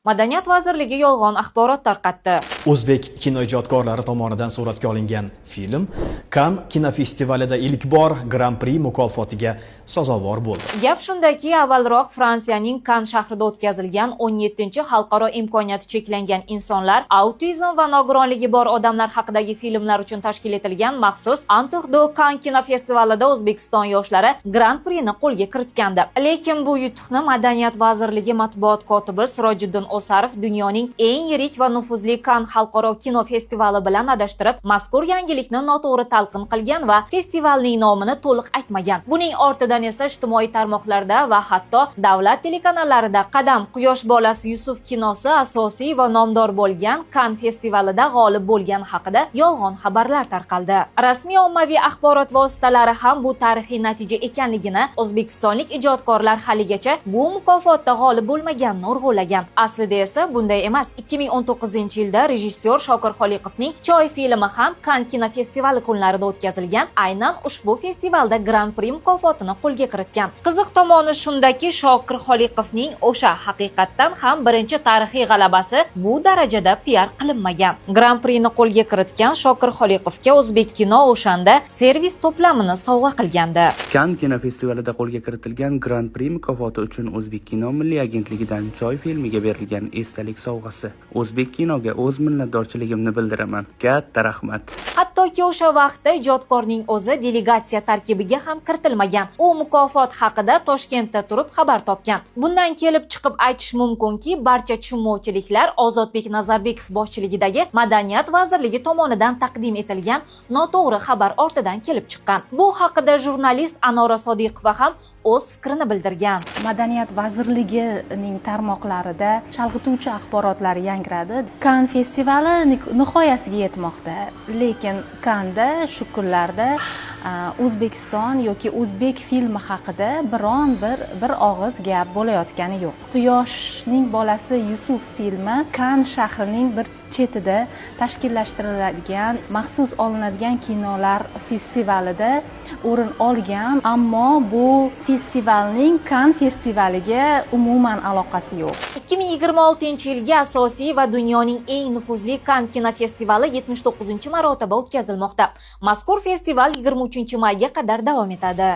Madaniyat vazirligi yolg'on axborot tarqatdi. O'zbek kinoijodkorlari tomonidan suratga olingan film Cannes kinofestivalida ilk bor Grand Prix mukofotiga sazovor bo'ldi. Gap shundaki, avvalroq Fransiyaning Cannes shahrida o'tkazilgan 17-xalqaro imkoniyati cheklangan insonlar, autizm va nogironligi bor odamlar haqidagi filmlar uchun tashkil etilgan maxsus Antux do Cannes kinofestivalida O'zbekiston yoshlari Grand Prixni qo'lga kiritgandi. Lekin bu yutuqni Madaniyat vazirligi matbuot kotibi Sirojiddin O'sarov dunyoning eng yirik va nufuzli Cannes xalqaro kino festivali bilan adashtirib, mazkur yangilikni noto'g'ri talqin qilgan va festivalning nomini to'liq aytmagan. Buning ortidan esa ijtimoiy tarmoqlarda va hatto davlat telekanallarida Qadam Quyosh bolasi Yusuf kinosi asosiy va nomdor bo'lgan Cannes festivalida g'olib bo'lgan haqida yolg'on xabarlar tarqaldi. Rasmiy ommaviy axborot vositalari ham bu tarixiy natija ekanligini, o'zbekistonlik ijodkorlar haligacha bu mukofotda g'olib bo'lmaganini urg'ulagan. Aslida esa bunday emas. 2019-yilda rejissyor Shokir Xoliqovning Choy filmi ham Cannes kinofestivali kunlarida o'tkazilgan. Aynan ushbu festivalda Grand Prix mukofotini qo'lga kiritgan. Qiziq tomoni shundaki, Shokir Xoliqovning o'sha haqiqatdan ham birinchi tarixiy g'alabasi bu darajada PR qilinmagan. Grand Prixni qo'lga kiritgan Shokir Xoliqovga O'zbek kino o'shanda servis to'plamini sovg'a qilgandi. Cannes kinofestivalida qo'lga kiritilgan Grand Prix mukofoti uchun O'zbek kino milliy agentligidan Choy filmiga berilgan esdalik sovg'asi. O'zbek kinoga o'z minnatdorchiligimni bildiraman. Katta rahmat. Hattoki o'sha vaqtda ijodkorning o'zi delegatsiya tarkibiga ham kiritilmagan. U mukofot haqida Toshkentda turib xabar topgan. Bundan kelib chiqib aytish mumkinki, barcha tushunmovchiliklar Ozodbek Nazarbekov boshchiligidagi Madaniyat vazirligi tomonidan taqdim etilgan noto'g'ri xabar ortidan kelib chiqqan. Bu haqida jurnalist Anora Sodiqova ham o'z fikrini bildirgan. Madaniyat vazirligining tarmoqlarida chalg'ituvchi axborotlar yangradi. Cannes festivali nihoyasiga yetmoqda. Lekin Cannesda shu kunlarda O'zbekiston yoki o'zbek filmi haqida biron bir og'iz gap bo'layotgani yo'q. Quyoshning bolasi Yusuf filmi Cannes shahrining bir chetida tashkillashtiriladigan maxsus olinadigan kinolar festivalida o'rin olgan, ammo bu festivalning Cannes festivaliga umuman aloqasi yo'q. 2026-yilga asosiy va dunyoning eng nufuzli Cannes kinofestivali 79-marotaba o'tkazilmoqda. Mazkur festival 23-mayga qadar davom etadi.